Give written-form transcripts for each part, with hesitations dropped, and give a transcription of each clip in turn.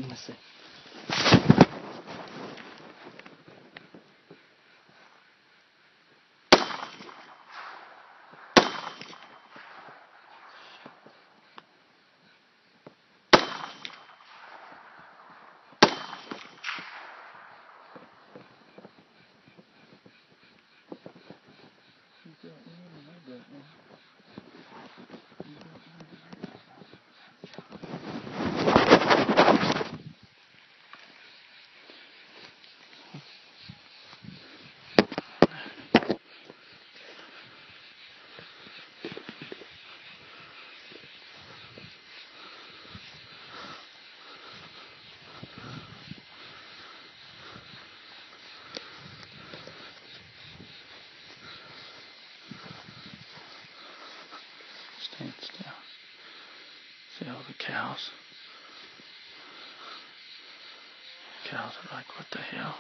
Let me see. Stand still. See all the cows. Cows are like, what the hell?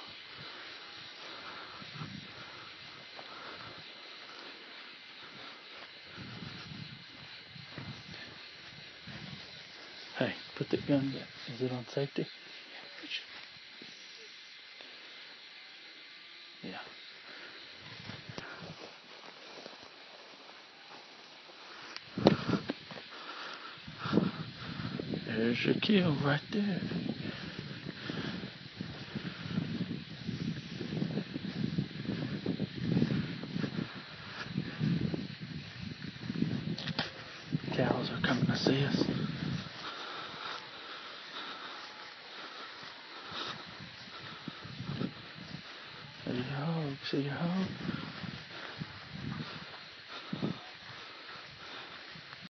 Hey, put the gun down. Is it on safety? Yeah. There's your kill right there. Cows are coming to see us. See your hog, see your hog.